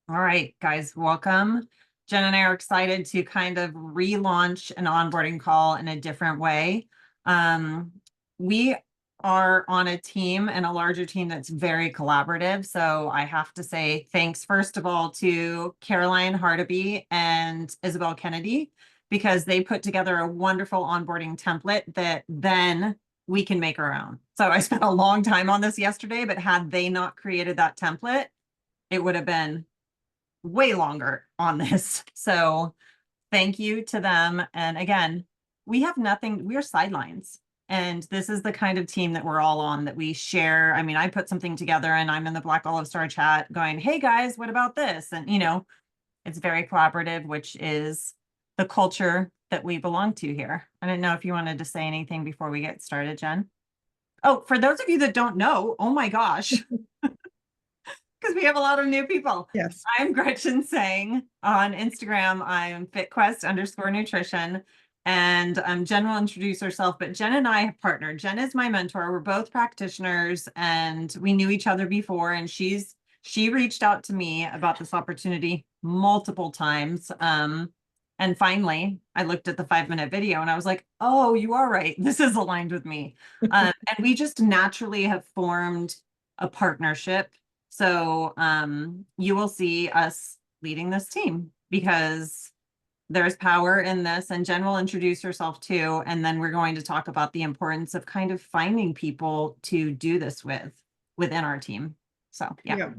All right, guys, welcome. Jen and I are excited to kind of relaunch an onboarding call in a different way. We are on a team and a larger team that's very collaborative. So I have to say thanks, first of all, to Caroline Hardaby and Isabel Kennedy, because they put together a wonderful onboarding template that then we can make our own. So I spent a long time on this yesterday, but had they not created that template, it would have been way longer on this. So thank you to them. And again, we have nothing, we're sidelines. And this is the kind of team that we're all on, that we share. I mean, I put something together and I'm in the Black Olive Star chat going, hey guys, what about this? And it's very collaborative, which is the culture that we belong to here. I didn't know if you wanted to say anything before we get started, Jen. Oh, for those of you that don't know, oh my gosh, because we have a lot of new people. Yes. I'm Gretchen Sang on Instagram. I'm FitQuest_nutrition. And Jen will introduce herself, but Jen and I have partnered. Jen is my mentor. We're both practitioners and we knew each other before. And she reached out to me about this opportunity multiple times. And finally, I looked at the 5-minute video and I was like, oh, you are right. This is aligned with me. And we just naturally have formed a partnership. So you will see us leading this team because there's power in this, and Jen will introduce herself too. And then we're going to talk about the importance of kind of finding people to do this within our team. So yeah.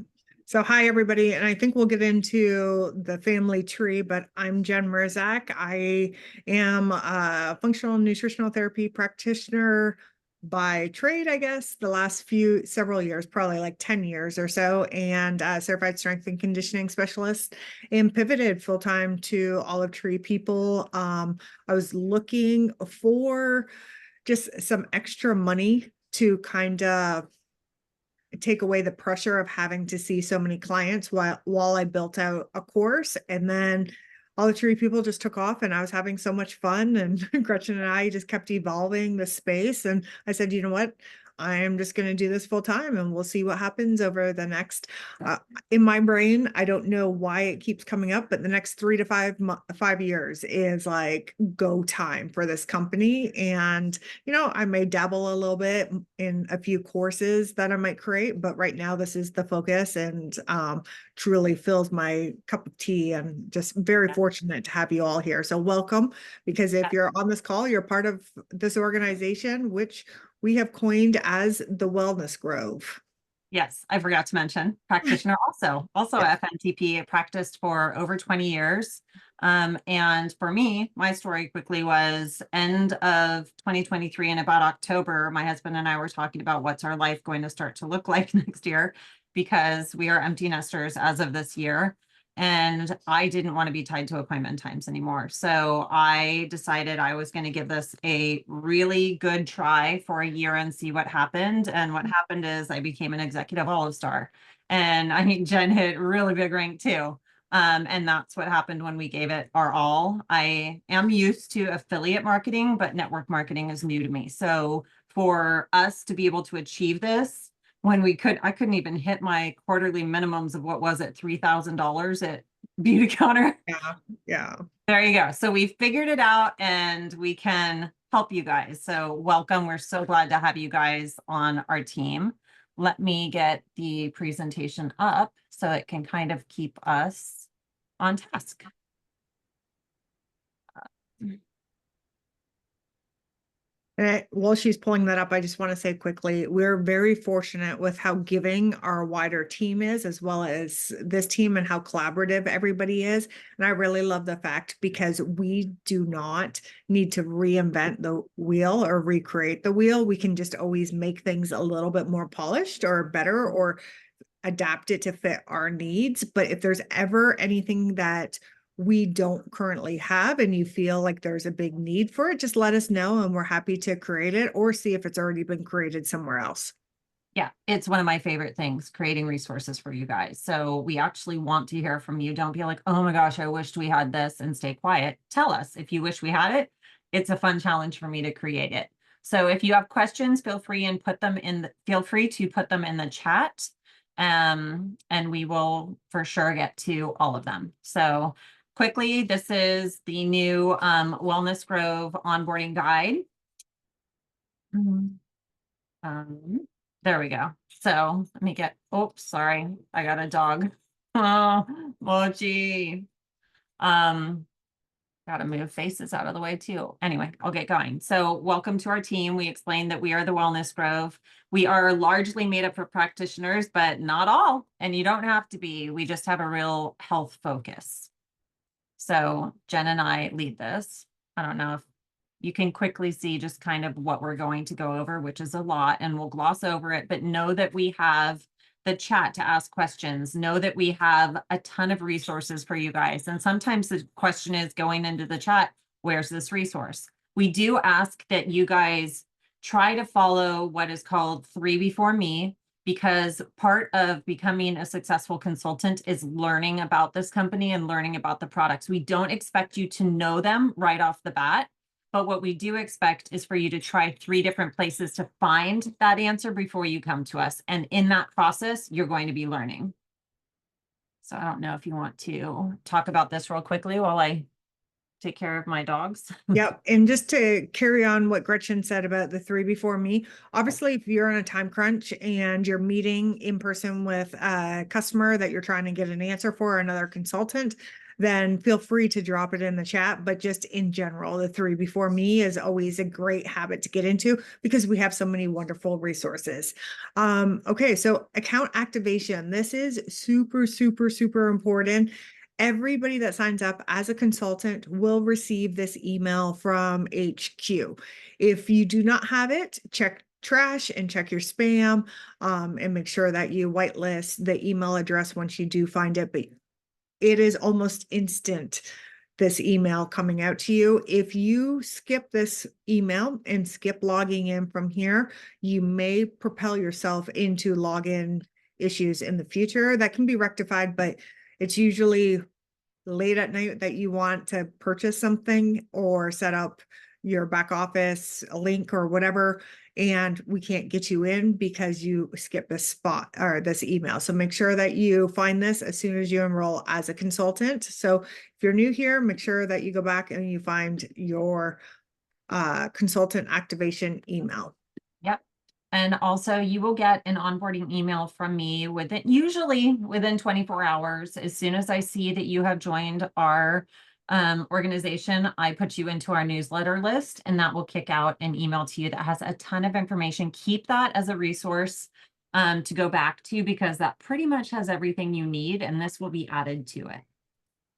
So hi, everybody. And I think we'll get into the family tree, but I'm Jen Merzak. I am a functional nutritional therapy practitioner by trade, I guess, the last several years, probably like 10 years or so, and certified strength and conditioning specialist, and pivoted full-time to olive tree people. I was looking for just some extra money to kind of take away the pressure of having to see so many clients while I built out a course. And then all the tree people just took off and I was having so much fun, and Gretchen and I just kept evolving the space. And I said, you know what? I am just going to do this full time and we'll see what happens over the next, in my brain, I don't know why it keeps coming up, but the next 3 to 5 years is like go time for this company. And, I may dabble a little bit in a few courses that I might create, but right now this is the focus, and truly fills my cup of tea, and just very fortunate to have you all here. So welcome, because if you're on this call, you're part of this organization, which we have coined as the Wellness Grove. Yes, I forgot to mention practitioner also Yeah. FNTP, practiced for over 20 years. And for me, my story quickly was end of 2023, and about October, my husband and I were talking about what's our life going to start to look like next year, because we are empty nesters as of this year. And I didn't want to be tied to appointment times anymore. So I decided I was going to give this a really good try for a year and see what happened. And what happened is I became an executive Olive Star. And I think Jen hit really big rank too. And that's what happened when we gave it our all. I am used to affiliate marketing, but network marketing is new to me. So for us to be able to achieve this, when I couldn't even hit my quarterly minimums of what was it, $3,000 at Beauty Counter. Yeah. There you go. So we figured it out and we can help you guys. So welcome. We're so glad to have you guys on our team. Let me get the presentation up so it can kind of keep us on task. While she's pulling that up, I just want to say quickly, we're very fortunate with how giving our wider team is, as well as this team, and how collaborative everybody is. And I really love the fact, because we do not need to reinvent the wheel or recreate the wheel. We can just always make things a little bit more polished or better, or adapt it to fit our needs. But if there's ever anything that we don't currently have and you feel like there's a big need for it, just let us know and we're happy to create it, or see if it's already been created somewhere else. Yeah, it's one of my favorite things, creating resources for you guys. So we actually want to hear from you. Don't be like, oh my gosh, I wished we had this, and stay quiet. Tell us if you wish we had it. It's a fun challenge for me to create it. So if you have questions, feel free to put them in the chat. and we will for sure get to all of them. So quickly, this is the new Wellness Grove onboarding guide. Mhm. There we go. So let me get, oops, sorry, I got a dog. Oh, Mochi. Um, Got to move faces out of the way too. Anyway, I'll get going. So welcome to our team. We explained that we are the Wellness Grove. We are largely made up of practitioners, but not all. And you don't have to be. We just have a real health focus. So Jen and I lead this. I don't know if you can quickly see just kind of what we're going to go over, which is a lot, and we'll gloss over it, but know that we have the chat to ask questions. Know that we have a ton of resources for you guys. And sometimes the question is going into the chat, where's this resource? We do ask that you guys try to follow what is called 3 Before Me, because part of becoming a successful consultant is learning about this company and learning about the products. We don't expect you to know them right off the bat. But what we do expect is for you to try 3 different places to find that answer before you come to us. And in that process, you're going to be learning. So I don't know if you want to talk about this real quickly while I take care of my dogs. Yep. And just to carry on what Gretchen said about the 3 Before Me, obviously, if you're on a time crunch and you're meeting in person with a customer that you're trying to get an answer for, another consultant, then feel free to drop it in the chat. But just in general, the 3 Before Me is always a great habit to get into because we have so many wonderful resources. Okay, so account activation. This is super, super, super important. Everybody that signs up as a consultant will receive this email from HQ. If you do not have it, check trash and check your spam, and make sure that you whitelist the email address once you do find it. But it is almost instant, this email coming out to you. If you skip this email and skip logging in from here, you may propel yourself into login issues in the future. That can be rectified, but it's usually late at night that you want to purchase something or set up your back office, a link or whatever, and we can't get you in because you skip this spot or this email. So make sure that you find this as soon as you enroll as a consultant. So if you're new here, make sure that you go back and you find your consultant activation email. Yep. And also you will get an onboarding email from me usually within 24 hours. As soon as I see that you have joined our organization, I put you into our newsletter list, and that will kick out an email to you that has a ton of information. Keep that as a resource to go back to, because that pretty much has everything you need, and this will be added to it.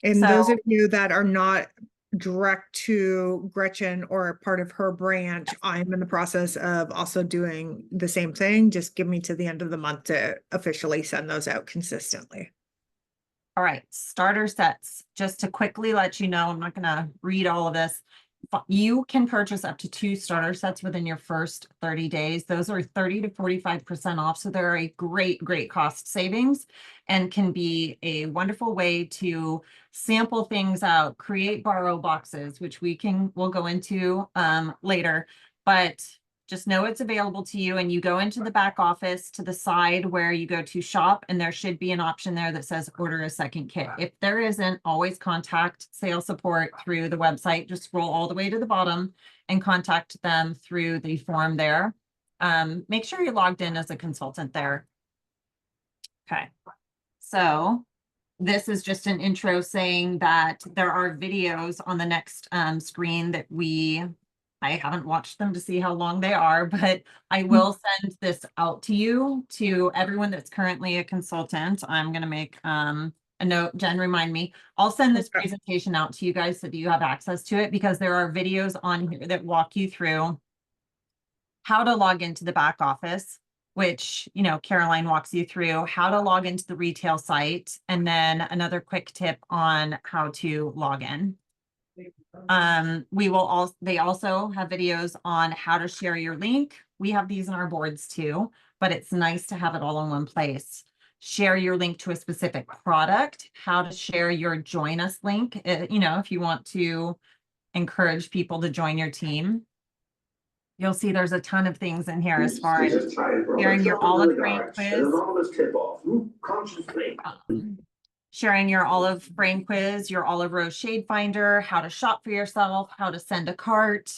And So, those of you that are not direct to Gretchen or part of her branch, I'm in the process of also doing the same thing. Just give me to the end of the month to officially send those out consistently. all right, starter sets. Just to quickly let you know, I'm not going to read all of this. You can purchase up to 2 starter sets within your first 30 days. Those are 30 to 45% off. So they're a great, great cost savings and can be a wonderful way to sample things out, create borrow boxes, which we'll go into later. But just know it's available to you, and you go into the back office to the side where you go to shop, and there should be an option there that says order a second kit. If there isn't, always contact sales support through the website. Just scroll all the way to the bottom and contact them through the form there. Make sure you're logged in as a consultant there. Okay, so this is just an intro saying that there are videos on the next screen that I haven't watched them to see how long they are, but I will send this out to you, to everyone that's currently a consultant. I'm going to make a note. Jen, remind me. I'll send this presentation out to you guys so that you have access to it, because there are videos on here that walk you through how to log into the back office, which, Caroline walks you through how to log into the retail site, and then another quick tip on how to log in. They also have videos on how to share your link. We have these in our boards too, but it's nice to have it all in one place. Share your link to a specific product, how to share your join us link, if you want to encourage people to join your team. You'll see there's a ton of things in here as far They as just tried for sharing your shopping in olive the brain dark. An quiz, anonymous tip-off. Conscious flame. sharing your olive brain quiz, your olive rose shade finder, how to shop for yourself, how to send a cart.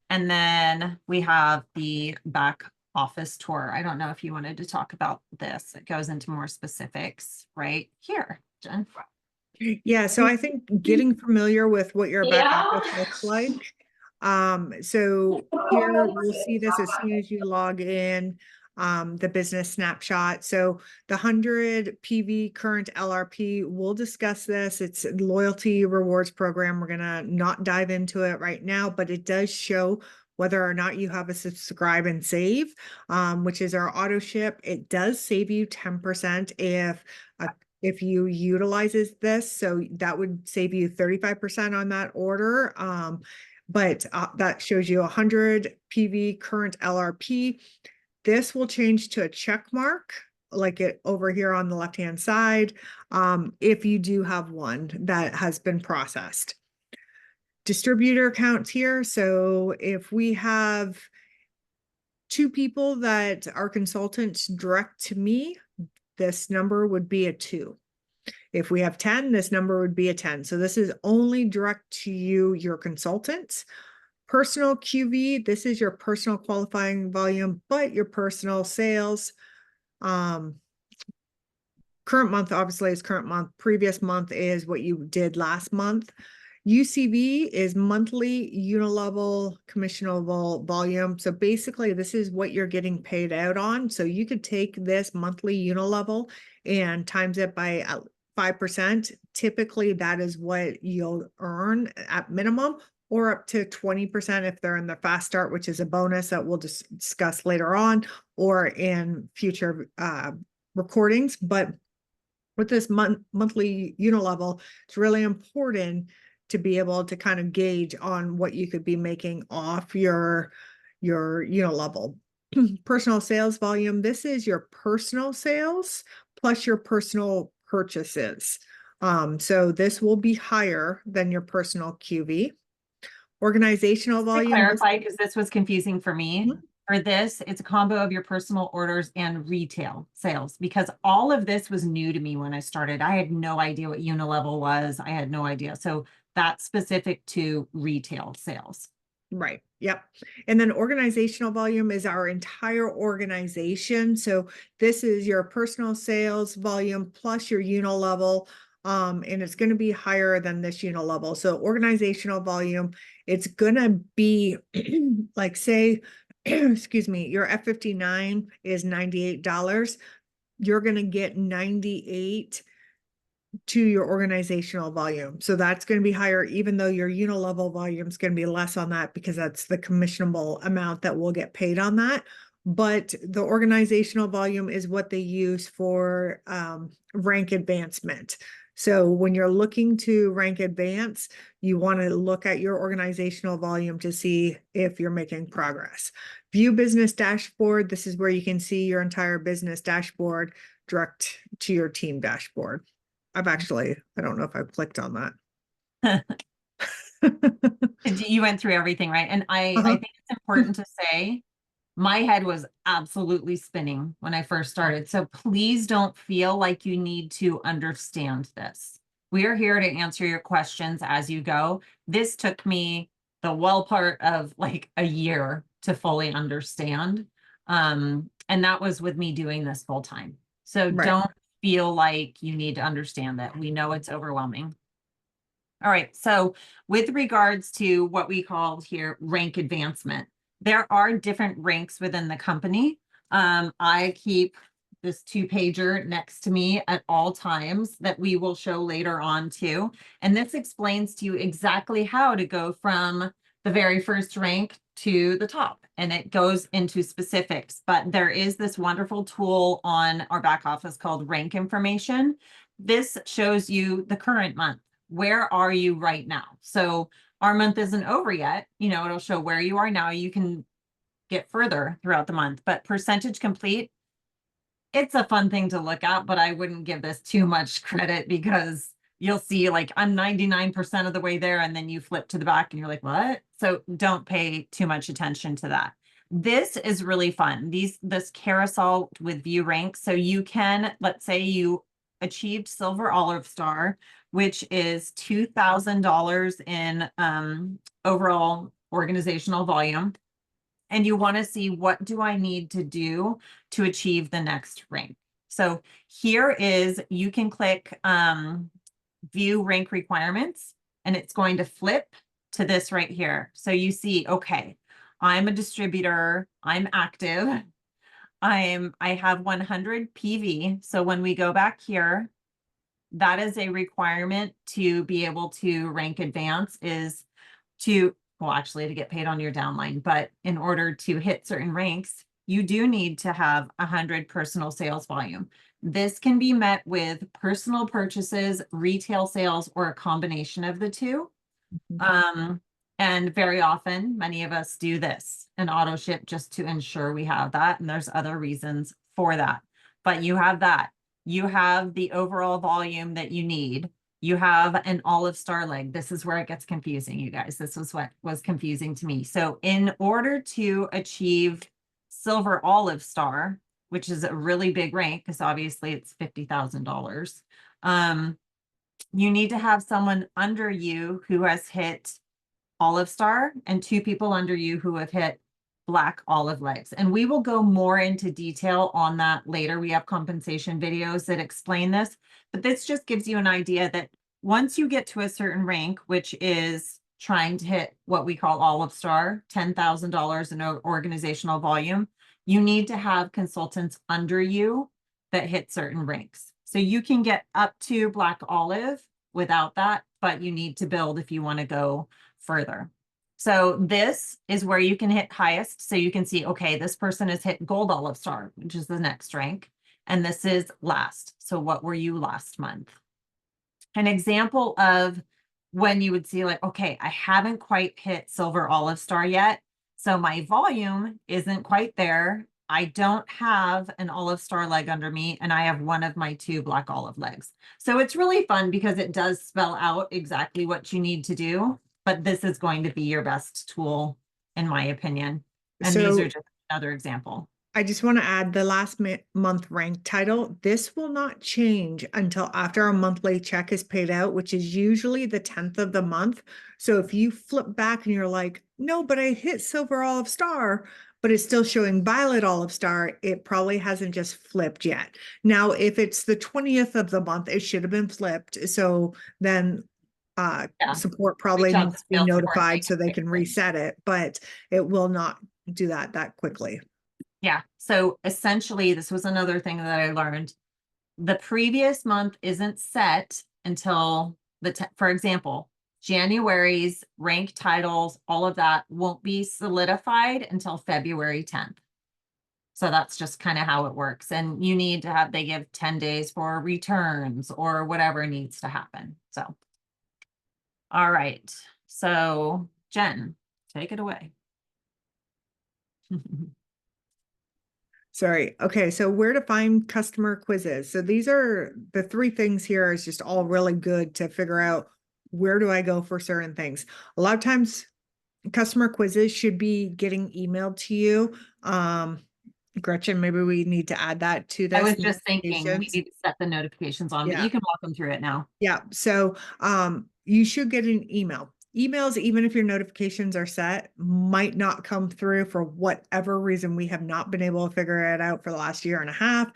And then we have the back office tour. I don't know if you wanted to talk about this. It goes into more specifics right here, Jen. Yeah, so I think getting familiar with what your back office looks like. So here you'll see this as soon as you log in, the business snapshot. So the 100 PV current LRP, we'll discuss this. It's a loyalty rewards program. We're gonna not dive into it right now, but it does show whether or not you have a subscribe and save, which is our auto ship. It does save you 10% if you utilizes this, so that would save you 35% on that order. But that shows you 100 PV current LRP. This will change to a check mark, like it over here on the left-hand side, if you do have one that has been processed. Distributor accounts here. So if we have 2 people that are consultants direct to me, this number would be a 2. If we have 10, this number would be a 10. So this is only direct to you, your consultants. Personal QV, this is your personal qualifying volume, but your personal sales. Current month obviously is current month. Previous month is what you did last month. UCV is monthly unilevel commissionable volume. So basically this is what you're getting paid out on. So you could take this monthly unilevel and times it by 5%. Typically that is what you'll earn at minimum, or up to 20% if they're in the fast start, which is a bonus that we'll discuss later on or in future recordings. But with this monthly unilevel, it's really important to be able to kind of gauge on what you could be making off your unilevel. Personal sales volume, this is your personal sales plus your personal purchases. So this will be higher than your personal QV. Organizational To volume. clarify, because this was confusing for me. Mhm. For this, it's a combo of your personal orders and retail sales, because all of this was new to me when I started. I had no idea what unilevel was. I had no idea. So that's specific to retail sales. Right. Yep. And then organizational volume is our entire organization. So this is your personal sales volume plus your unilevel. And it's going to be higher than this unilevel. So organizational volume, it's going to be like, say, excuse me, your F59 is $98. You're going to get 98 to your organizational volume. So that's going to be higher, even though your unilevel volume is going to be less on that, because that's the commissionable amount that will get paid on that. But the organizational volume is what they use for rank advancement. So when you're looking to rank advance, you want to look at your organizational volume to see if you're making progress. View business dashboard. This is where you can see your entire business dashboard direct to your team dashboard. I don't know if I've clicked on that. You went through everything, right? And I think it's important to say my head was absolutely spinning when I first started. So please don't feel like you need to understand this. We are here to answer your questions as you go. This took me the well part of like a year to fully understand. And that was with me doing this full time. So Right. don't feel like you need to understand that. We know it's overwhelming. All right, so with regards to what we called here rank advancement, there are different ranks within the company. I keep this 2-pager next to me at all times that we will show later on too. And this explains to you exactly how to go from the very first rank to the top. And it goes into specifics, but there is this wonderful tool on our back office called rank information. This shows you the current month. Where are you right now? So our month isn't over yet. You know, it'll show where you are now. You can get further throughout the month, but percentage complete, it's a fun thing to look at, but I wouldn't give this too much credit, because you'll see like I'm 99% of the way there, and then you flip to the back and you're like, what? So don't pay too much attention to that. This is really fun. This carousel with view ranks. So you can, let's say you achieved Silver Olive Star, which is $2,000 in overall organizational volume. And you want to see, what do I need to do to achieve the next rank? So here is, you can click view rank requirements, and it's going to flip to this right here. So you see, okay, I'm a distributor, I'm active, I have 100 PV. So when we go back here, that is a requirement to be able to rank advance, is to, well, actually to get paid on your downline, but in order to hit certain ranks, you do need to have 100 personal sales volume. This can be met with personal purchases, retail sales, or a combination of the two. And very often, many of us do this, an auto ship, just to ensure we have that. And there's other reasons for that, but you have that. You have the overall volume that you need. You have an olive star leg. This is where it gets confusing, you guys. This was what was confusing to me. So in order to achieve Silver Olive Star, which is a really big rank, because obviously it's $50,000, you need to have someone under you who has hit Olive Star and 2 people under you who have hit Black Olive Legs. And we will go more into detail on that later. We have compensation videos that explain this, but this just gives you an idea that once you get to a certain rank, which is trying to hit what we call Olive Star, $10,000 in organizational volume, you need to have consultants under you that hit certain ranks. So you can get up to Black Olive without that, but you need to build if you want to go further. So this is where you can hit highest. So you can see, okay, this person has hit Gold Olive Star, which is the next rank. And this is last. So what were you last month? An example of when you would see, like, okay, I haven't quite hit Silver Olive Star yet. So my volume isn't quite there. I don't have an olive star leg under me, and I have one of my 2 black olive legs. So it's really fun because it does spell out exactly what you need to do, but this is going to be your best tool, in my opinion. And these So are just another example. I just want to add the last month rank title. This will not change until after a monthly check is paid out, which is usually the 10th of the month. So if you flip back and you're like, no, but I hit Silver Olive Star, but it's still showing Violet Olive Star, it probably hasn't just flipped yet. Now, if it's the 20th of the month, it should have been flipped. So then Yeah. support probably Reach out needs to to be field support, notified they so they fix can it. reset it, but it will not do that quickly. Yeah. So essentially, this was another thing that I learned. The previous month isn't set until for example, January's rank titles, all of that won't be solidified until February 10th. So that's just kind of how it works. And you need to have, they give 10 days for returns or whatever needs to happen. So, all right. So Jen, take it away. Sorry. Okay. So where to find customer quizzes. So these are the 3 things here is just all really good to figure out where do I go for certain things. A lot of times customer quizzes should be getting emailed to you. Gretchen, maybe we need to add that to this. I was just thinking we notifications. need to set the notifications on, but Yeah. you can walk them through it now. Yeah. So you should get an email. Emails, even if your notifications are set, might not come through for whatever reason. We have not been able to figure it out for the last year and a half.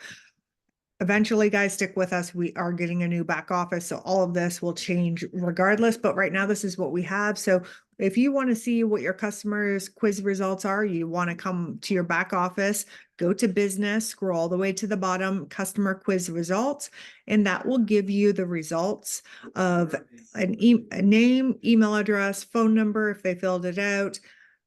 Eventually, guys, stick with us. We are getting a new back office, so all of this will change regardless. But right now, this is what we have. So if you want to see what your customers' quiz results are, you want to come to your back office, go to business, scroll all the way to the bottom, customer quiz results, and that will give you the results of a name, email address, phone number if they filled it out,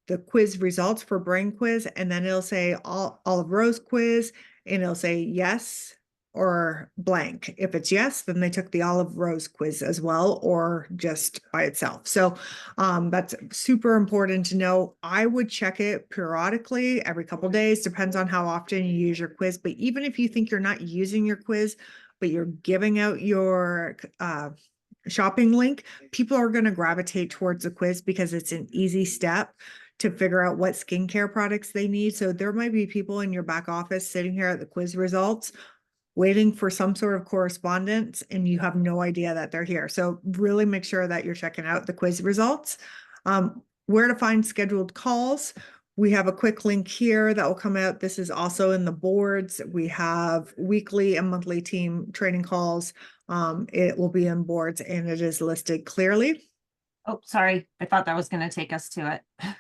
the quiz results for brain quiz, and then it'll say Olive Rose quiz, and it'll say yes or blank. If it's yes, then they took the Olive Rose quiz as well, or just by itself. So that's super important to know. I would check it periodically every couple of days, depends on how often you use your quiz. But even if you think you're not using your quiz, but you're giving out your shopping link, people are going to gravitate towards the quiz because it's an easy step to figure out what skincare products they need. So there might be people in your back office sitting here at the quiz results waiting for some sort of correspondence, and you have no idea that they're here. So really make sure that you're checking out the quiz results. Where to find scheduled calls. We have a quick link here that will come out. This is also in the boards. We have weekly and monthly team training calls. It will be in boards and it is listed clearly. Oh, sorry. I thought that was going to take us to it.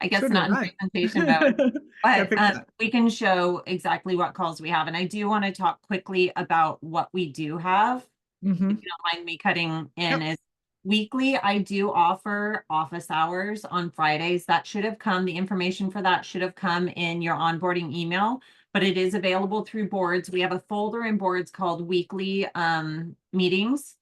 I guess So not did in I. presentation mode, Gotta but fix that. we can show exactly what calls we have. And I do want to talk quickly about what we do have. If Mhm. you don't mind me cutting in, Yep. is weekly, I do offer office hours on Fridays. That should have come, the information for that should have come in your onboarding email, but it is available through boards. We have a folder in boards called weekly meetings.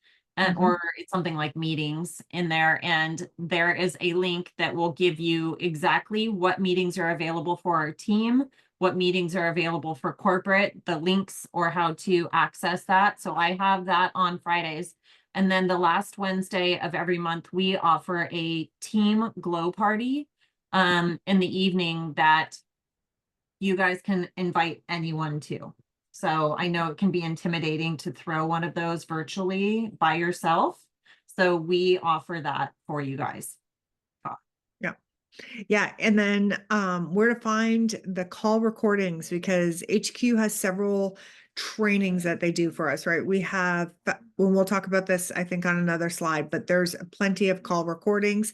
Or it's something like meetings in there. And there is a link that will give you exactly what meetings are available for our team, what meetings are available for corporate, the links or how to access that. So I have that on Fridays. And then the last Wednesday of every month, we offer a team glow party in the evening that you guys can invite anyone to. So I know it can be intimidating to throw one of those virtually by yourself. So we offer that for you guys. Yeah, and then where to find the call recordings, because HQ has several trainings that they do for us, right? We have, when we'll talk about this, I think on another slide, but there's plenty of call recordings.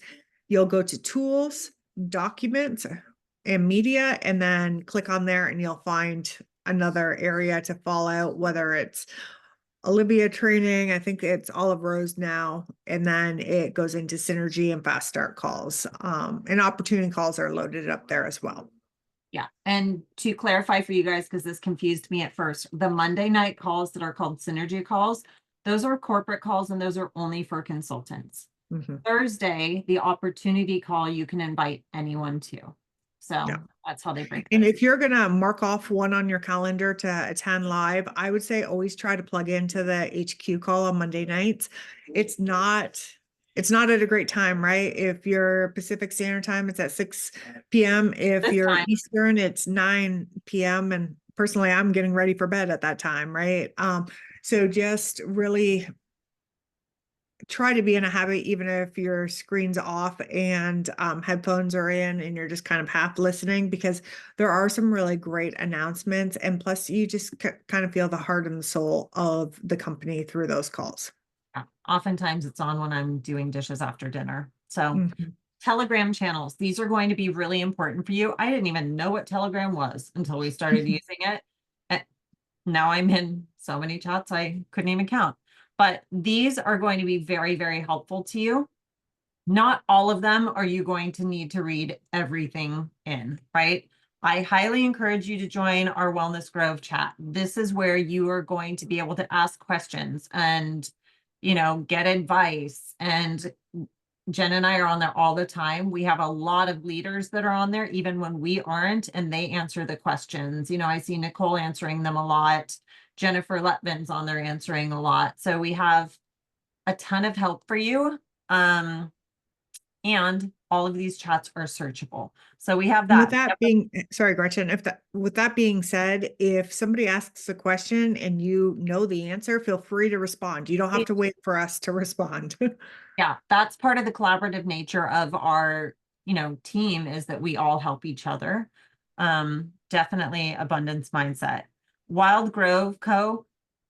You'll go to tools, documents, and media, and then click on there and you'll find another area to fall out, whether it's Olivia training, I think it's Olive Rose now, and then it goes into synergy and fast start calls. And opportunity calls are loaded up there as well. Yeah. And to clarify for you guys, because this confused me at first, the Monday night calls that are called synergy calls, those are corporate calls and those are only for consultants. Thursday, the opportunity call, you can invite anyone to. So Yeah. that's how they break And those. if you're gonna mark off one on your calendar to attend live, I would say always try to plug into the HQ call on Monday nights. It's not at a great time, right? If you're Pacific Standard Time, it's at 6 p.m. If This you're time. Eastern, it's 9 p.m. And personally, I'm getting ready for bed at that time, right? So just really try to be in a habit, even if your screen's off and headphones are in and you're just kind of half listening, because there are some really great announcements. And plus you just kind of feel the heart and the soul of the company through those calls. Yeah. Oftentimes it's on when I'm doing dishes after dinner. So Mhm. Telegram channels, these are going to be really important for you. I didn't even know what Telegram was until we started using it. And now I'm in so many chats I couldn't even count. But these are going to be very, very helpful to you. Not all of them are you going to need to read everything in, right? I highly encourage you to join our Wellness Grove chat. This is where you are going to be able to ask questions and, get advice. And Jen and I are on there all the time. We have a lot of leaders that are on there, even when we aren't, and they answer the questions. I see Nicole answering them a lot. Jennifer Letvin's on there answering a lot. So we have a ton of help for you. And all of these chats are searchable. So we have And with that. that being, sorry, Gretchen, with that being said, if somebody asks a question and you know the answer, feel free to respond. You don't have to wait for us to respond. Yeah, that's part of the collaborative nature of our, team, is that we all help each other. Definitely abundance mindset. Wild Grove Co.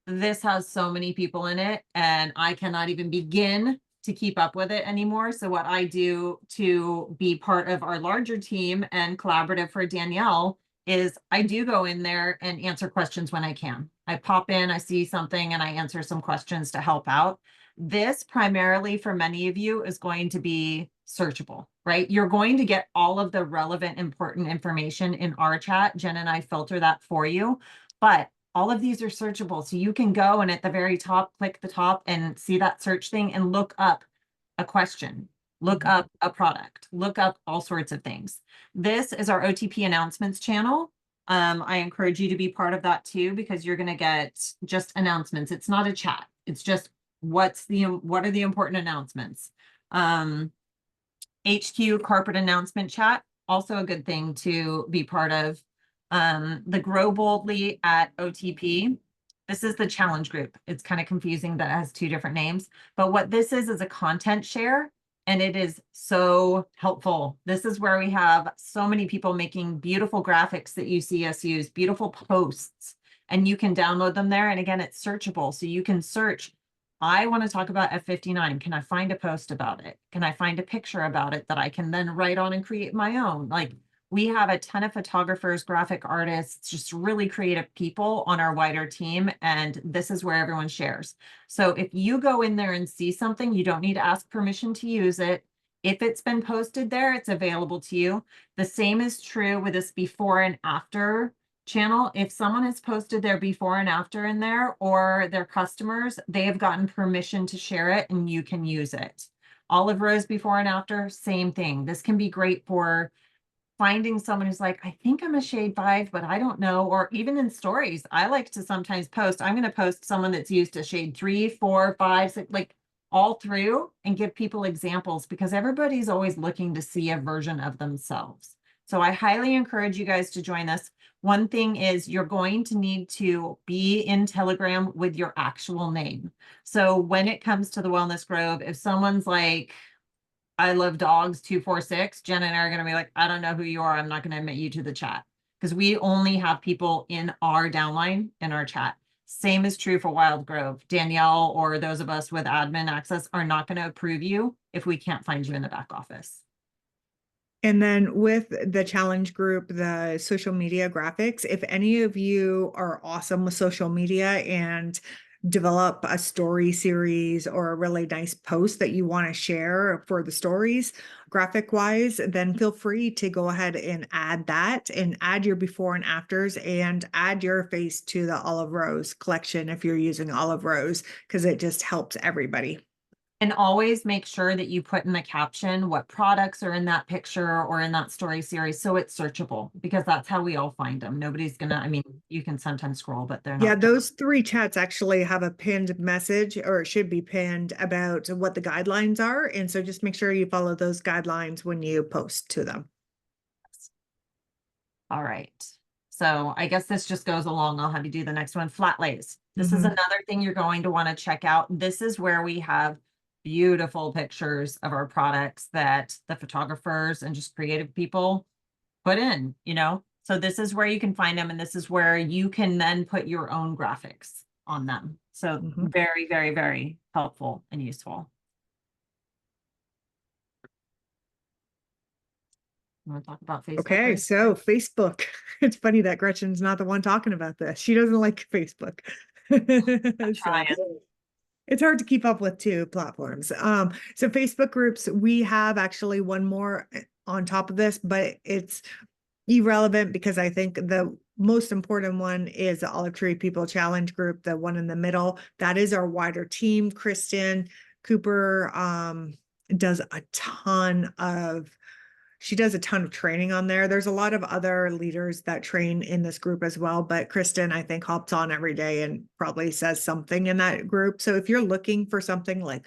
This has so many people in it, and I cannot even begin to keep up with it anymore. So what I do to be part of our larger team and collaborative for Danielle is I do go in there and answer questions when I can. I pop in, I see something, and I answer some questions to help out. This primarily for many of you is going to be searchable, right? You're going to get all of the relevant, important information in our chat. Jen and I filter that for you, but all of these are searchable. So you can go and at the very top, click the top and see that search thing and look up a question, look up a product, look up all sorts of things. This is our OTP announcements channel. I encourage you to be part of that too, because you're going to get just announcements. It's not a chat. It's just what are the important announcements. HQ corporate announcement chat, also a good thing to be part of. The Grow Boldly at OTP. This is the challenge group. It's kind of confusing that it has two different names, but what this is a content share, and it is so helpful. This is where we have so many people making beautiful graphics that you see us use, beautiful posts, and you can download them there. And again, it's searchable. So you can search, I want to talk about F59. Can I find a post about it? Can I find a picture about it that I can then write on and create my own? Like, we have a ton of photographers, graphic artists, just really creative people on our wider team. And this is where everyone shares. So if you go in there and see something, you don't need to ask permission to use it. If it's been posted there, it's available to you. The same is true with this before and after channel. If someone has posted their before and after in there, or their customers, they have gotten permission to share it and you can use it. Olive Rose before and after, same thing. This can be great for finding someone who's like, I think I'm a shade 5, but I don't know. Or even in stories, I like to sometimes post, I'm going to post someone that's used a shade 3, 4, 5, 6, like all through, and give people examples, because everybody's always looking to see a version of themselves. So I highly encourage you guys to join us. One thing is, you're going to need to be in Telegram with your actual name. So when it comes to the Wellness Grove, if someone's like, I love dogs 246, Jen and I are going to be like, I don't know who you are. I'm not going to admit you to the chat, because we only have people in our downline in our chat. Same is true for Wild Grove. Danielle or those of us with admin access are not going to approve you if we can't find you in the back office. And then with the challenge group, the social media graphics, if any of you are awesome with social media and develop a story series or a really nice post that you want to share for the stories, graphic wise, then feel free to go ahead and add that, and add your before and afters, and add your face to the Olive Rose collection if you're using Olive Rose, because it just helps everybody. And always make sure that you put in the caption what products are in that picture or in that story series, so it's searchable, because that's how we all find them. Nobody's gonna, I mean, you can sometimes scroll, but they're not. Yeah, those 3 chats actually have a pinned message, or it should be pinned, about what the guidelines are. And so just make sure you follow those guidelines when you post to them. All right. So I guess this just goes along. I'll have you do the next one. Flat lays. This is another thing you're going to want to check out. This is where we have beautiful pictures of our products that the photographers and just creative people put in, you know? So this is where you can find them, and this is where you can then put your own graphics on them. So very, very, very helpful and useful. You want to talk about Facebook? Okay, so Facebook. It's funny that Gretchen's not the one talking about this. She doesn't like Facebook. So it's hard to keep up with 2 platforms. So Facebook groups, we have actually one more on top of this, but it's irrelevant, because I think the most important one is the Olive Tree People Challenge group, the one in the middle. That is our wider team. Kristen Cooper does a ton of training on there. There's a lot of other leaders that train in this group as well, but Kristen, I think, hops on every day and probably says something in that group. So if you're looking for something like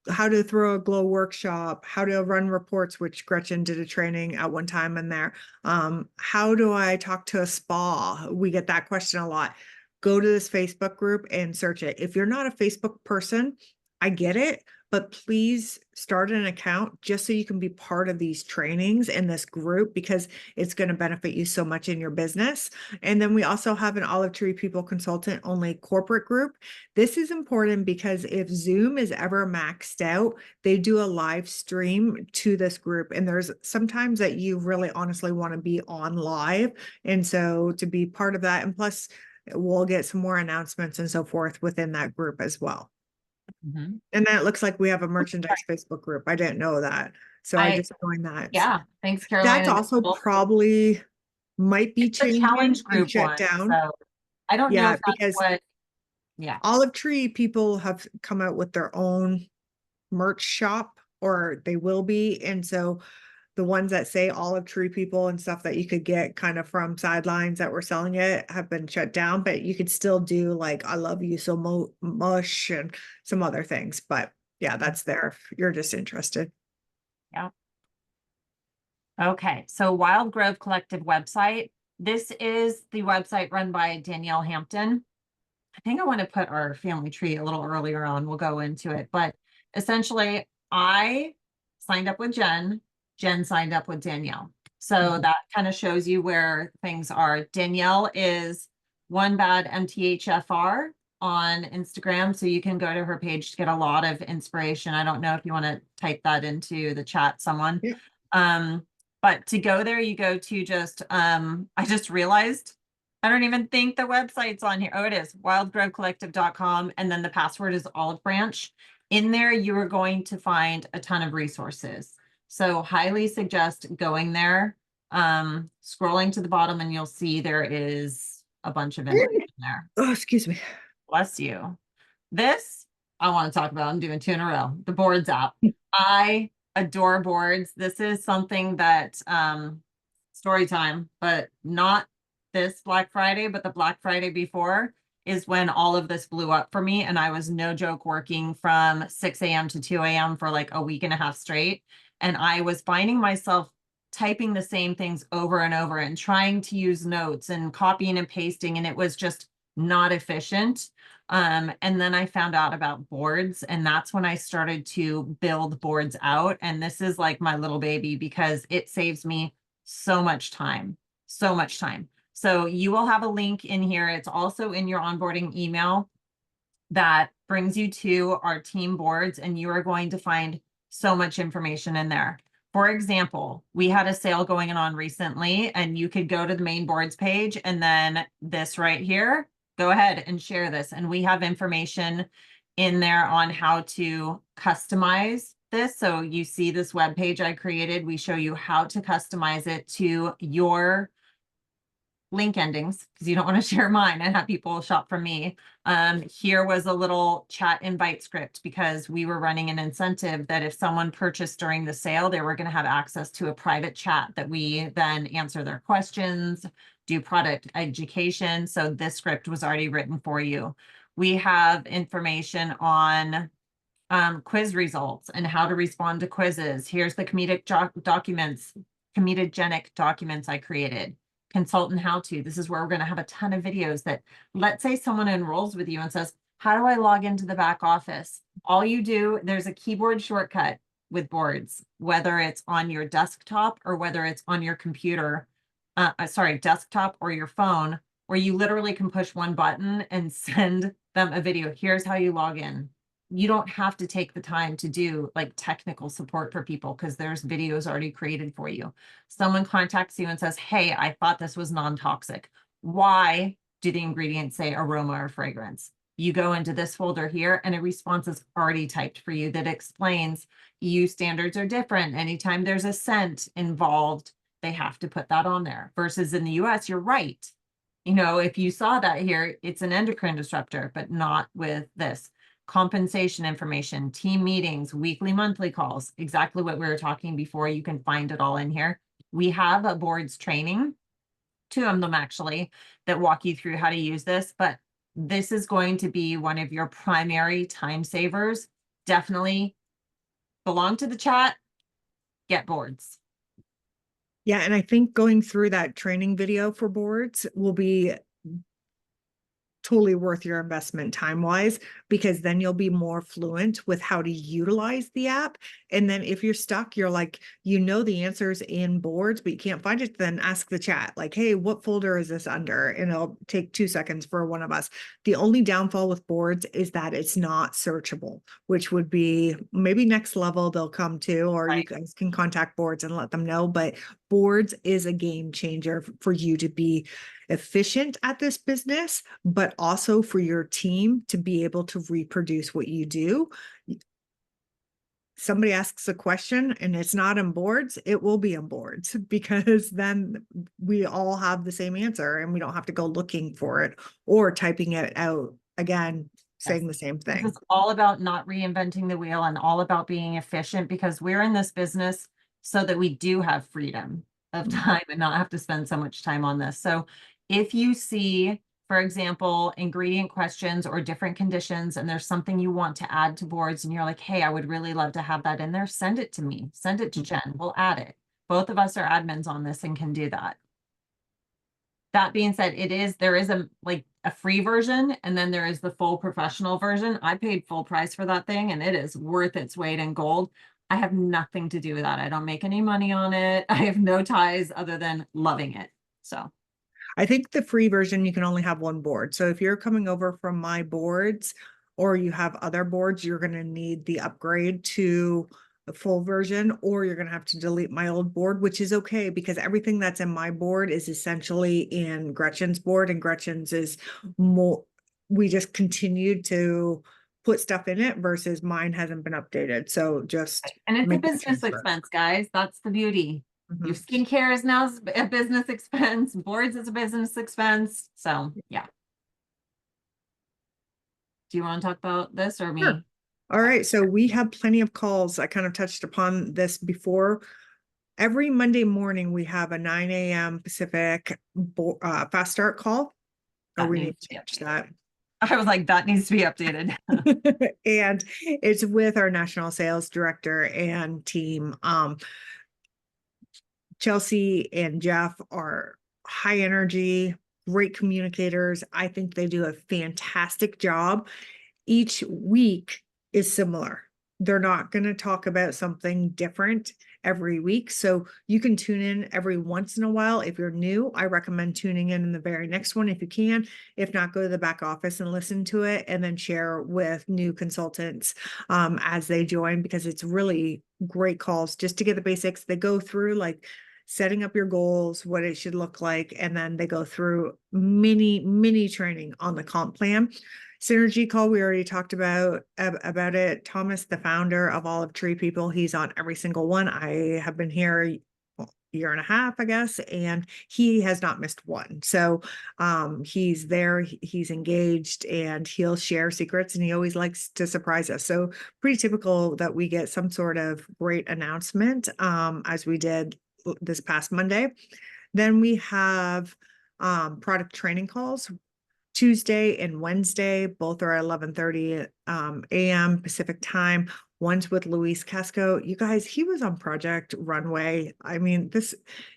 how to throw a glow workshop, how to run reports, which Gretchen did a training at one time in there. How do I talk to a spa? We get that question a lot. Go to this Facebook group and search it. If you're not a Facebook person, I get it, but please start an account just so you can be part of these trainings in this group, because it's going to benefit you so much in your business. And then we also have an Olive Tree People Consultant only corporate group. This is important because if Zoom is ever maxed out, they do a live stream to this group. And there's sometimes that you really honestly want to be on live. And so to be part of that, and plus we'll get some more announcements and so forth within that group as well. And then it looks like we have a merchandise Facebook group. I didn't know that. So I just joined that. Yeah. Thanks, Caroline. That's also probably might be It's the changing challenge and group shut one. down. So I don't know Yeah, if that's because what, yeah. Olive Tree people have come out with their own merch shop, or they will be. And so the ones that say Olive Tree People and stuff that you could get kind of from sidelines that were selling it have been shut down, but you could still do like I love you so much and some other things. But yeah, that's there if you're just interested. Yeah. Okay, so Wild Grove Collective website. This is the website run by Danielle Hampton. I think I want to put our family tree a little earlier on. We'll go into it, but essentially I signed up with Jen. Jen signed up with Danielle. So that kind of shows you where things are. Danielle is One Bad MTHFR on Instagram. So you can go to her page to get a lot of inspiration. I don't know if you want to type that into the chat, someone. Yeah. But to go there, you go to just, I just realized I don't even think the website's on here. Oh, it is wildgrovecollective.com. And then the password is Olive Branch. In there, you are going to find a ton of resources. So highly suggest going there, scrolling to the bottom, and you'll see there is a bunch of information there. Oh, excuse me. Bless you. This I want to talk about. I'm doing two in a row. The boards app. I adore boards. This is something that story time, but not this Black Friday, but the Black Friday before is when all of this blew up for me. And I was no joke working from 6 a.m. to 2 a.m. for like a week and a half straight. And I was finding myself typing the same things over and over and trying to use notes and copying and pasting. And it was just not efficient. And then I found out about boards, and that's when I started to build boards out. And this is like my little baby because it saves me so much time, so much time. So you will have a link in here. It's also in your onboarding email that brings you to our team boards, and you are going to find so much information in there. For example, we had a sale going on recently, and you could go to the main boards page, and then this right here, go ahead and share this. And we have information in there on how to customize this. So you see this web page I created. We show you how to customize it to your link endings because you don't want to share mine and have people shop from me. Here was a little chat invite script because we were running an incentive that if someone purchased during the sale, they were going to have access to a private chat that we then answer their questions, do product education. So this script was already written for you. We have information on quiz results and how to respond to quizzes. Here's the comedogenic documents I created. Consultant how-to. This is where we're going to have a ton of videos that, let's say someone enrolls with you and says, how do I log into the back office? All you do, there's a keyboard shortcut with boards, whether it's on your desktop or whether it's on your computer, desktop or your phone, where you literally can push one button and send them a video. Here's how you log in. You don't have to take the time to do like technical support for people because there's videos already created for you. Someone contacts you and says, hey, I thought this was non-toxic. Why do the ingredients say aroma or fragrance? You go into this folder here and a response is already typed for you that explains EU standards are different. Anytime there's a scent involved, they have to put that on there. Versus in the US, you're right. You know, if you saw that here, it's an endocrine disruptor, but not with this. Compensation information, team meetings, weekly, monthly calls, exactly what we were talking before. You can find it all in here. We have a boards training, 2 of them actually, that walk you through how to use this, but this is going to be one of your primary time savers. Definitely belong to the chat, get boards. Yeah, and I think going through that training video for boards will be totally worth your investment time-wise, because then you'll be more fluent with how to utilize the app. And then if you're stuck, you're like, you know, the answers in boards, but you can't find it, then ask the chat, like, hey, what folder is this under? And it'll take 2 seconds for one of us. The only downfall with boards is that it's not searchable, which would be maybe next level they'll come to, or you guys can contact boards and let them know. But boards is a game changer for you to be efficient at this business, but also for your team to be able to reproduce what you do. Somebody asks a question and it's not in boards, it will be in boards, because then we all have the same answer and we don't have to go looking for it or typing it out again, saying the same thing. It's all about not reinventing the wheel and all about being efficient, because we're in this business so that we do have freedom of time and not have to spend so much time on this. So if you see, for example, ingredient questions or different conditions, and there's something you want to add to boards and you're like, hey, I would really love to have that in there, send it to me, send it to Jen, we'll add it. Both of us are admins on this and can do that. That being said, there is a free version, and then there is the full professional version. I paid full price for that thing, and it is worth its weight in gold. I have nothing to do with that. I don't make any money on it. I have no ties other than loving it. So I think the free version, you can only have one board. So if you're coming over from my boards or you have other boards, you're going to need the upgrade to the full version, or you're going to have to delete my old board, which is okay because everything that's in my board is essentially in Gretchen's board, and Gretchen's is more, we just continued to put stuff in it versus mine hasn't been updated. So just and it's a make that business transfer. expense, guys. That's the beauty. Your Mhm. skincare is now a business expense. Boards is a business expense. So yeah. Do you want to talk about this or me? Sure. All right, so we have plenty of calls. I kind of touched upon this before. Every Monday morning, we have a 9 a.m. Pacific fast start call. Or That we needs need to to be change that. I was like, that needs to be updated. And it's with our national sales director and team. Chelsea and Jeff are high energy, great communicators. I think they do a fantastic job. Each week is similar. They're not going to talk about something different every week. So you can tune in every once in a while. If you're new, I recommend tuning in the very next one if you can. If not, go to the back office and listen to it and then share with new consultants as they join, because it's really great calls just to get the basics. They go through like setting up your goals, what it should look like, and then they go through mini training on the comp plan. Synergy call, we already talked about it. Thomas, the founder of Olive Tree People, he's on every single one. I have been here a year and a half, I guess, and he has not missed one. So he's there, he's engaged, and he'll share secrets, and he always likes to surprise us. So pretty typical that we get some sort of great announcement as we did this past Monday. Then we have product training calls. Tuesday and Wednesday, both are 11:30 a.m. Pacific time. One's with Luis Casco. You guys, he was on Project Runway. I mean,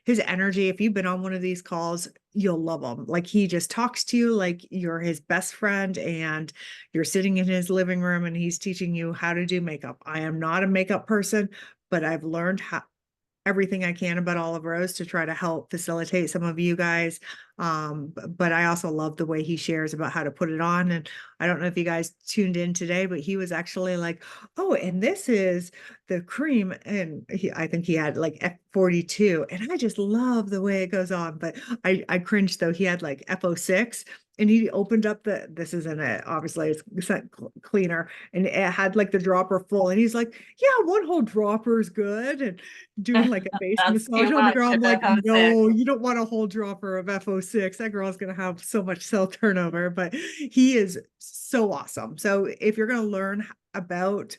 his energy, if you've been on one of these calls, you'll love him. Like, he just talks to you like you're his best friend and you're sitting in his living room and he's teaching you how to do makeup. I am not a makeup person, but I've learned everything I can about Olive Rose to try to help facilitate some of you guys. But I also love the way he shares about how to put it on. And I don't know if you guys tuned in today, but he was actually like, oh, and this is the cream. And I think he had like F42. And I just love the way it goes on. But I cringed though. He had like F06. And he opened up this isn't it, obviously it's not cleaner, and it had like the dropper full, and he's like, yeah, one whole dropper is good, and doing like a face That's massage too on the much girl. I'm of like, FO6. no, you don't want a whole dropper of FO6. That girl's gonna have so much cell turnover, but he is so awesome. So if you're gonna learn about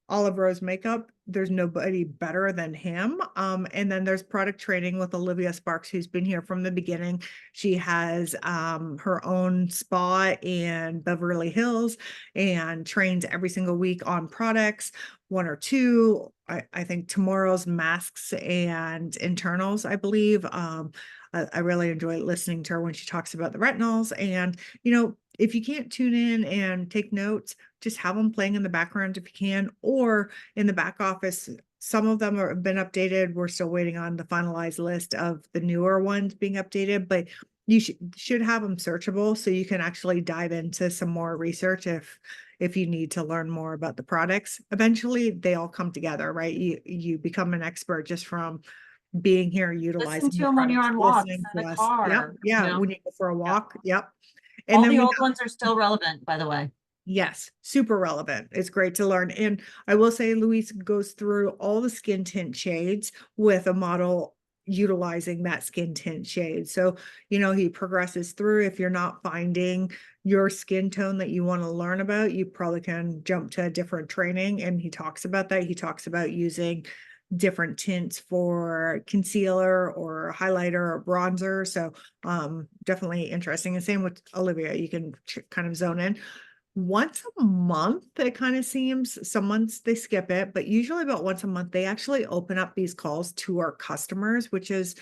Olive Rose makeup, there's nobody better than him. And then there's product training with Olivia Sparks, who's been here from the beginning. She has her own spa in Beverly Hills and trains every single week on products, one or two. I think tomorrow's masks and internals, I believe. I really enjoy listening to her when she talks about the retinols. And, if you can't tune in and take notes, just have them playing in the background if you can, or in the back office. Some of them have been updated. We're still waiting on the finalized list of the newer ones being updated, but you should have them searchable so you can actually dive into some more research if you need to learn more about the products. Eventually they all come together, right? You become an expert just from being here, utilizing Listen to the them when you're products, on walks listening in to the us. Yep. car. Yeah. When you go for a walk. Yep. And All then the we old ones are still relevant, by the way. yes, super relevant. It's great to learn. And I will say Luis goes through all the skin tint shades with a model utilizing that skin tint shade. So, he progresses through. If you're not finding your skin tone that you want to learn about, you probably can jump to a different training. And he talks about that. He talks about using different tints for concealer or highlighter or bronzer. So definitely interesting. And same with Olivia, you can kind of zone in. once a month, it kind of seems. Some months they skip it, but usually about once a month, they actually open up these calls to our customers, which is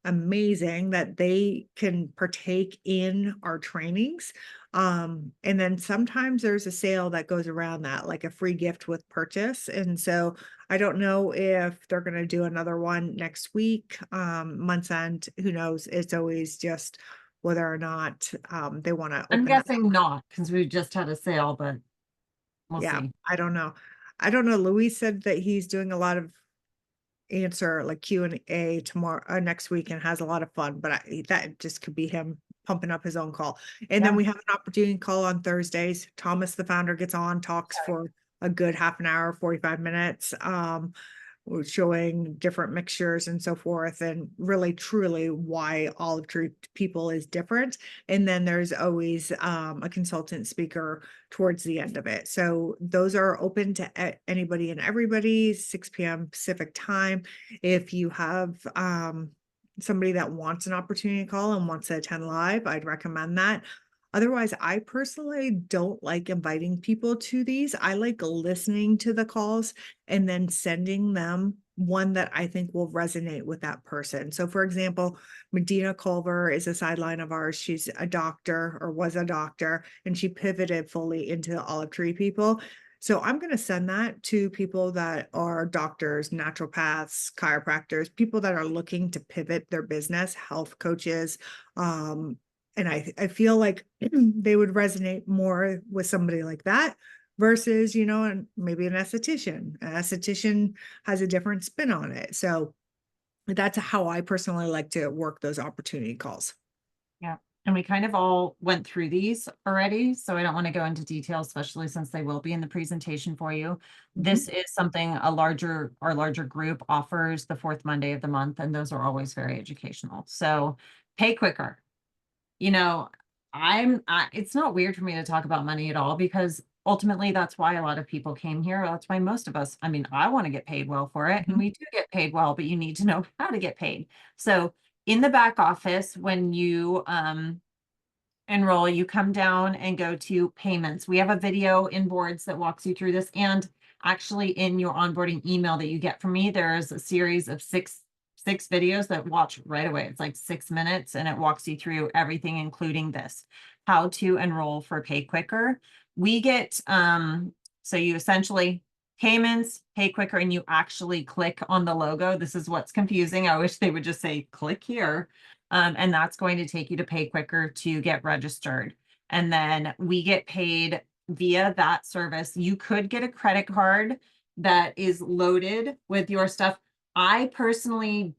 amazing that they can partake in our trainings. And then sometimes there's a sale that goes around that, like a free gift with purchase. And so I don't know if they're going to do another one next week, month's end, who knows? It's always just whether or not they want to I'm open that. guessing not, because we just had a sale, but we'll Yeah, see. I don't know. I don't know. Luis said that he's doing a lot of answer like Q&A tomorrow, next week, and has a lot of fun, but that just could be him pumping up his own call. And then Yeah. we have an opportunity call on Thursdays. Thomas, the founder, gets on, talks for a good half an hour, 45 minutes. We're showing different mixtures and so forth, and really truly why Olive Tree people is different. And then there's always a consultant speaker towards the end of it. So those are open to anybody and everybody, 6 p.m. Pacific time. If you have somebody that wants an opportunity call and wants to attend live, I'd recommend that. Otherwise, I personally don't like inviting people to these. I like listening to the calls and then sending them one that I think will resonate with that person. So for example, Medina Culver is a sideline of ours. She's a doctor, or was a doctor, and she pivoted fully into Olive Tree people. So I'm going to send that to people that are doctors, naturopaths, chiropractors, people that are looking to pivot their business, health coaches. And I feel like they would resonate more with somebody like that versus, and maybe an esthetician. An esthetician has a different spin on it. So that's how I personally like to work those opportunity calls. Yeah. And we kind of all went through these already, so I don't want to go into detail, especially since they will be in the presentation for you. This is something our larger group offers the fourth Monday of the month, and those are always very educational. So pay quicker. It's not weird for me to talk about money at all, because ultimately that's why a lot of people came here. That's why most of us, I want to get paid well for it, and we do get paid well, but you need to know how to get paid. So in the back office, when you enroll, you come down and go to payments. We have a video in boards that walks you through this. And actually in your onboarding email that you get from me, there is a series of six videos that watch right away. It's like 6 minutes, and it walks you through everything, including this, how to enroll for Pay Quicker. We get, so you essentially payments, Pay Quicker, and you actually click on the logo. This is what's confusing. I wish they would just say, click here. And that's going to take you to Pay Quicker to get registered. And then we get paid via that service. You could get a credit card that is loaded with your stuff. I personally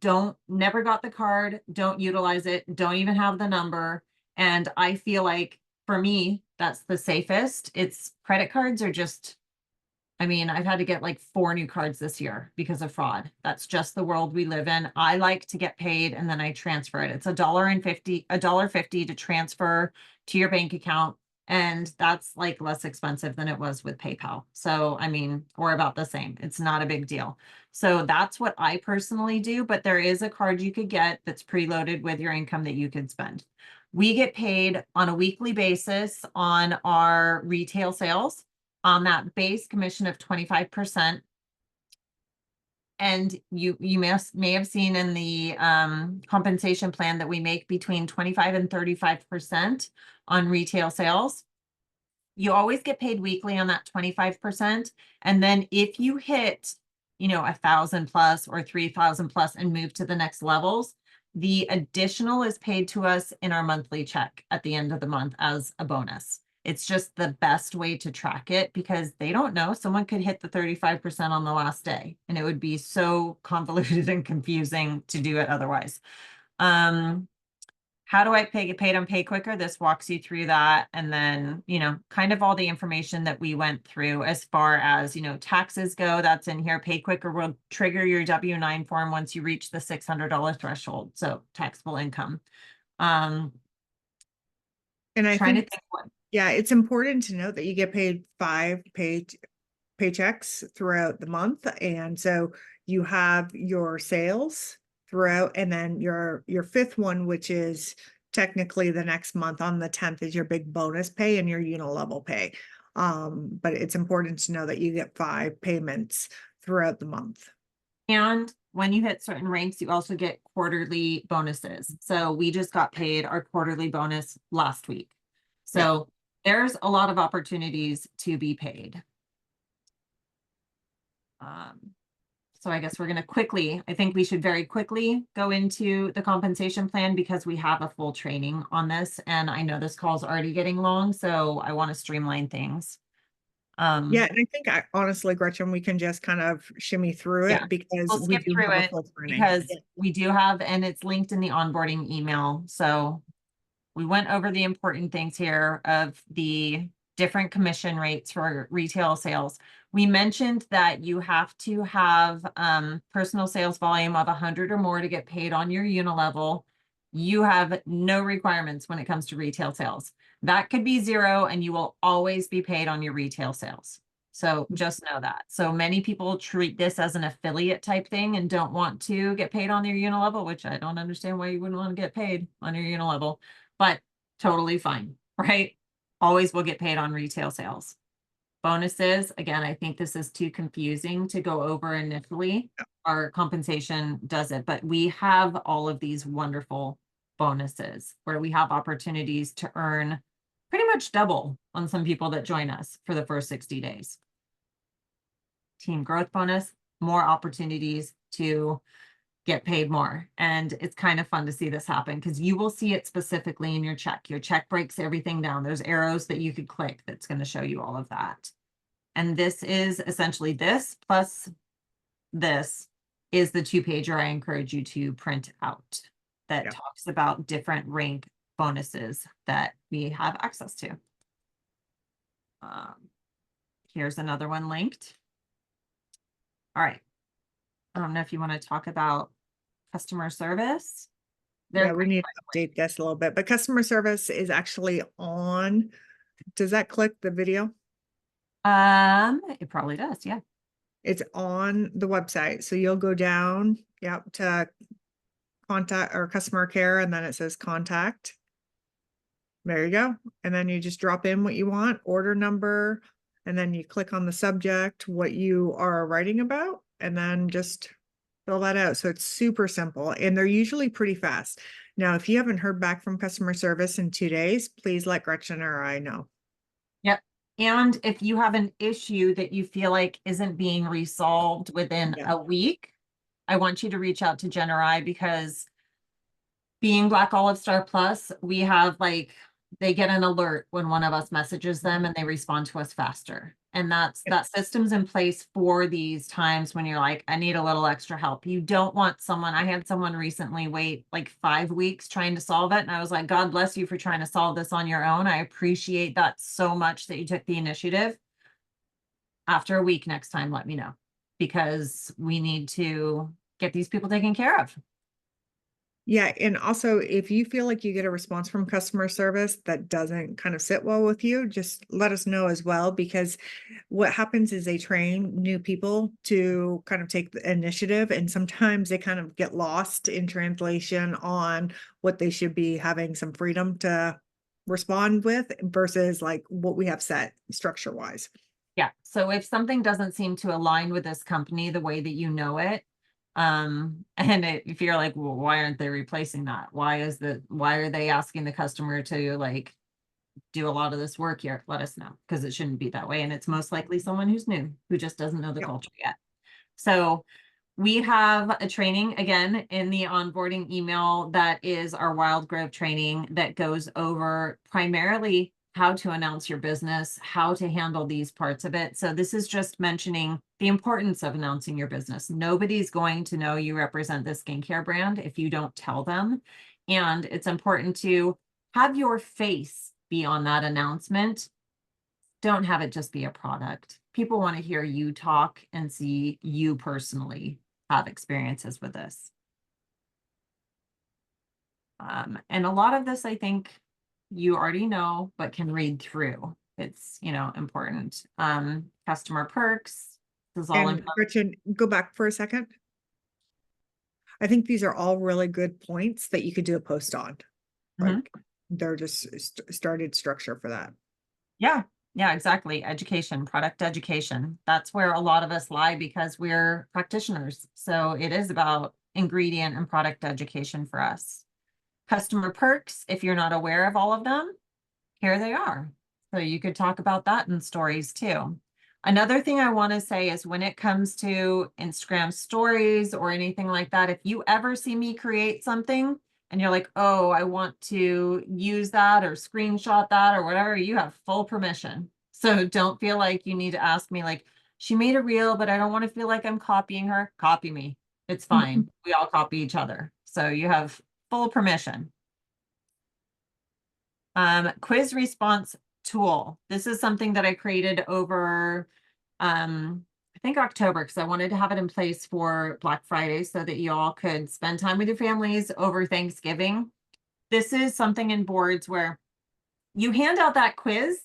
never got the card, don't utilize it, don't even have the number. And I feel like for me, that's the safest. Credit cards are just, I've had to get like 4 new cards this year because of fraud. That's just the world we live in. I like to get paid and then I transfer it. It's $1.50 to transfer to your bank account. And that's like less expensive than it was with PayPal. So, or about the same. It's not a big deal. So that's what I personally do, but there is a card you could get that's preloaded with your income that you could spend. We get paid on a weekly basis on our retail sales, on that base commission of 25%. And you may have seen in the compensation plan that we make between 25 and 35% on retail sales. You always get paid weekly on that 25%. And then if you hit, 1,000 plus or 3,000 plus and move to the next levels, the additional is paid to us in our monthly check at the end of the month as a bonus. It's just the best way to track it, because they don't know. Someone could hit the 35% on the last day, and it would be so convoluted and confusing to do it otherwise. How do I get paid on Pay Quicker? This walks you through that. And then, kind of all the information that we went through as far as, taxes go, that's in here. Pay Quicker will trigger your W-9 form once you reach the $600 threshold. So taxable income. And I think, yeah, it's important to note that you get paid 5 paychecks throughout the month. And so you have your sales throughout, and then your 5th one, which is technically the next month on the 10th, is your big bonus pay and your unilevel pay. But it's important to know that you get 5 payments throughout the month. And when you hit certain ranks, you also get quarterly bonuses. So we just got paid our quarterly bonus last week. So there's a lot of opportunities to be paid. So I guess we're going to I think we should very quickly go into the compensation plan because we have a full training on this. And I know this call is already getting long, so I want to streamline things. Yeah, and I think honestly, Gretchen, we can just kind of shimmy through Yeah, it because we'll we skip do through have a it full training. because Yeah. we do have, and it's linked in the onboarding email. So we went over the important things here of the different commission rates for retail sales. We mentioned that you have to have personal sales volume of 100 or more to get paid on your unilevel. You have no requirements when it comes to retail sales. That could be 0 and you will always be paid on your retail sales. So just know that. So many people treat this as an affiliate type thing and don't want to get paid on their unilevel, which I don't understand why you wouldn't want to get paid on your unilevel, but totally fine, right? Always will get paid on retail sales. Bonuses, again, I think this is too confusing to go over initially. Our compensation does it, but we have all of these wonderful bonuses where we have opportunities to earn pretty much double on some people that join us for the first 60 days. Team growth bonus, more opportunities to get paid more. And it's kind of fun to see this happen because you will see it specifically in your check. Your check breaks everything down. There's arrows that you could click that's going to show you all of that. And this is essentially this plus this is the 2-pager I encourage you to print out that talks about different rank bonuses that we have access to. Here's another one linked. All right. I don't know if you want to talk about customer service. Yeah, we need to update this a little bit, but customer service is actually on. Does that click the video? It probably does. Yeah. It's on the website. So you'll go down, to contact or customer care, and then it says contact. There you go. And then you just drop in what you want, order number, and then you click on the subject, what you are writing about, and then just fill that out. So it's super simple and they're usually pretty fast. Now, if you haven't heard back from customer service in 2 days, please let Gretchen or I know. Yep. And if you have an issue that you feel like isn't being resolved within a week, I want you to reach out to Jen or I because being Black Olive Star Plus, we have they get an alert when one of us messages them and they respond to us faster. And that system's in place for these times when you're like, I need a little extra help. You don't want someone, I had someone recently wait like 5 weeks trying to solve it. And I was like, God bless you for trying to solve this on your own. I appreciate that so much that you took the initiative. After a week next time, let me know because we need to get these people taken care of. Yeah, and also if you feel like you get a response from customer service that doesn't kind of sit well with you, just let us know as well, because what happens is they train new people to kind of take the initiative, and sometimes they kind of get lost in translation on what they should be having some freedom to respond with versus like what we have set structure wise. Yeah. So if something doesn't seem to align with this company the way that you know it, if you're like, well, why aren't they replacing that? Why are they asking the customer to like do a lot of this work here? Let us know because it shouldn't be that way. And it's most likely someone who's new, who just doesn't know the culture yet. So we have a training again in the onboarding email that is our Wild Grove training that goes over primarily how to announce your business, how to handle these parts of it. So this is just mentioning the importance of announcing your business. Nobody's going to know you represent this skincare brand if you don't tell them. And it's important to have your face be on that announcement. Don't have it just be a product. People want to hear you talk and see you personally have experiences with this. And a lot of this, I think you already know, but can read through. It's, important. Customer perks. This is all And Gretchen, go back for a second. I think these are all really good points that you could do a post on. Like they're just started structure for that. Yeah. Yeah, exactly. Education, product education. That's where a lot of us lie because we're practitioners. So it is about ingredient and product education for us. Customer perks, if you're not aware of all of them, here they are. So you could talk about that in stories too. Another thing I want to say is when it comes to Instagram stories or anything like that, if you ever see me create something and you're like, oh, I want to use that or screenshot that or whatever, you have full permission. So don't feel like you need to ask me like, she made a reel, but I don't want to feel like I'm copying her. Copy me. It's fine. We all copy each other. So you have full permission. Quiz response tool. This is something that I created over, I think October, because I wanted to have it in place for Black Friday so that you all could spend time with your families over Thanksgiving. This is something in boards where you hand out that quiz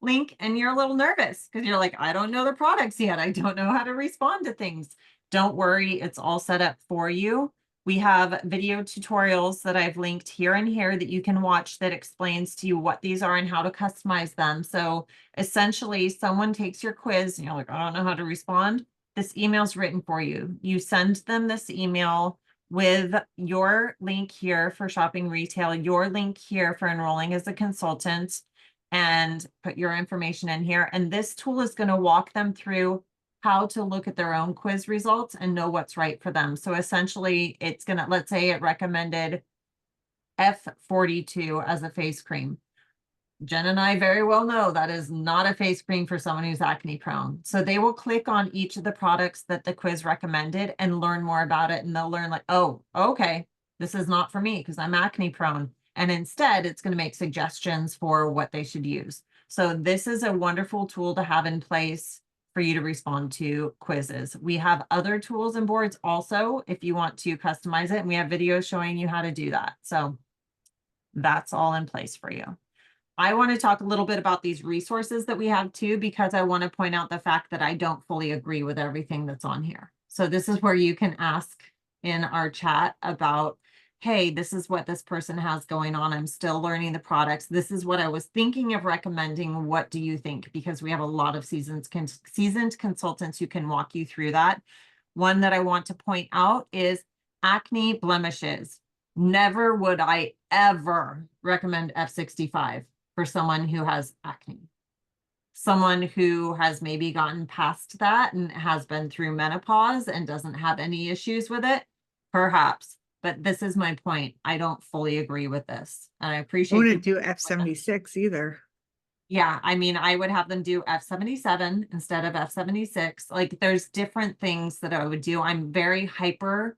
link and you're a little nervous because you're like, I don't know the products yet. I don't know how to respond to things. Don't worry, it's all set up for you. We have video tutorials that I've linked here and here that you can watch that explains to you what these are and how to customize them. So essentially, someone takes your quiz and you're like, I don't know how to respond. This email's written for you. You send them this email with your link here for shopping retail, your link here for enrolling as a consultant, and put your information in here. And this tool is going to walk them through how to look at their own quiz results and know what's right for them. So essentially, it's going to, let's say it recommended F42 as a face cream. Jen and I very well know that is not a face cream for someone who's acne prone. So they will click on each of the products that the quiz recommended and learn more about it. And they'll learn like, oh, okay, this is not for me because I'm acne prone. And instead, it's going to make suggestions for what they should use. So this is a wonderful tool to have in place for you to respond to quizzes. We have other tools and boards also if you want to customize it. And we have videos showing you how to do that. So that's all in place for you. I want to talk a little bit about these resources that we have too, because I want to point out the fact that I don't fully agree with everything that's on here. So this is where you can ask in our chat about, hey, this is what this person has going on. I'm still learning the products. This is what I was thinking of recommending. What do you think? Because we have a lot of seasoned consultants who can walk you through that. One that I want to point out is acne blemishes. Never would I ever recommend F65 for someone who has acne. Someone who has maybe gotten past that and has been through menopause and doesn't have any issues with it, perhaps. But this is my point. I don't fully agree with this. And I I appreciate wouldn't people. do F76 either. Yeah, I mean, I would have them do F77 instead of F76. Like there's different things that I would do. I'm very hyper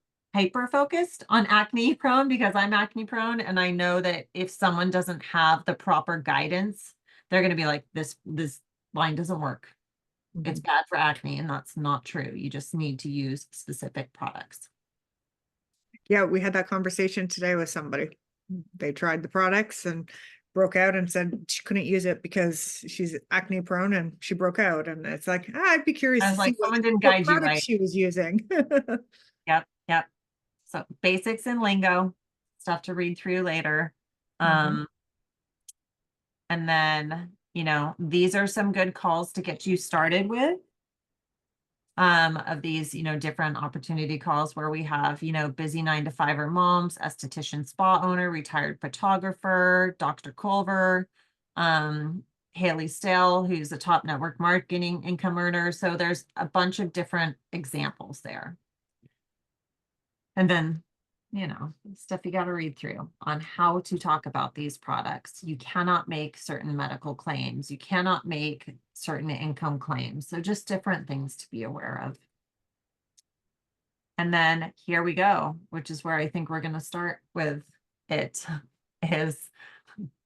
focused on acne prone because I'm acne prone. And I know that if someone doesn't have the proper guidance, they're going to be like, this line doesn't work. It's bad for acne. And that's not true. You just need to use specific products. Yeah, we had that conversation today with somebody. They tried the products and broke out and said she couldn't use it because she's acne prone and she broke out. And it's like, I'd be curious I to was see like, someone didn't what guide you products right. she was using. Yep. So basics and lingo, stuff to read through later. And then, these are some good calls to get you started with. Of these, different opportunity calls where we have, busy 9-to-5er moms, esthetician, spa owner, retired photographer, Dr. Culver, Haley Stale, who's a top network marketing income earner. So there's a bunch of different examples there. And then, stuff you got to read through on how to talk about these products. You cannot make certain medical claims. You cannot make certain income claims. So just different things to be aware of. And then here we go, which is where I think we're going to start with it is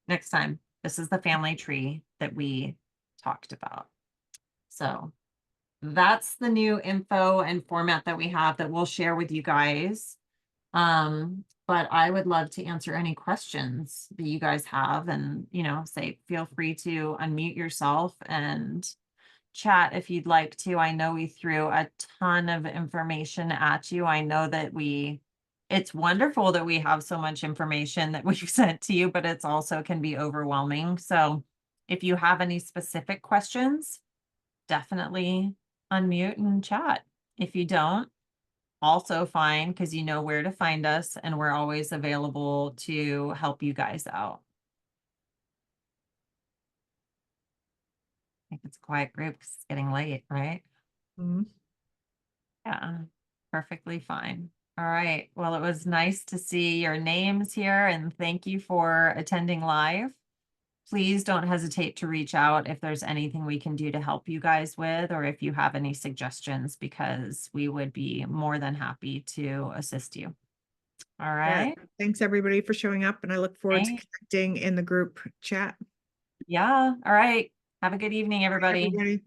next time. This is the family tree that we talked about. So that's the new info and format that we have that we'll share with you guys. But I would love to answer any questions that you guys have and, feel free to unmute yourself and chat if you'd like to. I know we threw a ton of information at you. I know that it's wonderful that we have so much information that we've sent to you, but it's also can be overwhelming. So If you have any specific questions, definitely unmute and chat. If you don't, also fine, because you know where to find us and we're always available to help you guys out. I think it's a quiet group 'cause it's getting late, right? Mhm. Yeah, perfectly fine. All right. Well, it was nice to see your names here and thank you for attending live. Please don't hesitate to reach out if there's anything we can do to help you guys with, or if you have any suggestions, because we would be more than happy to assist you. All Yeah, right. thanks everybody for showing up, and I look forward to Thanks. connecting in the group chat. Yeah. All right. Have a good evening, everybody. Everybody.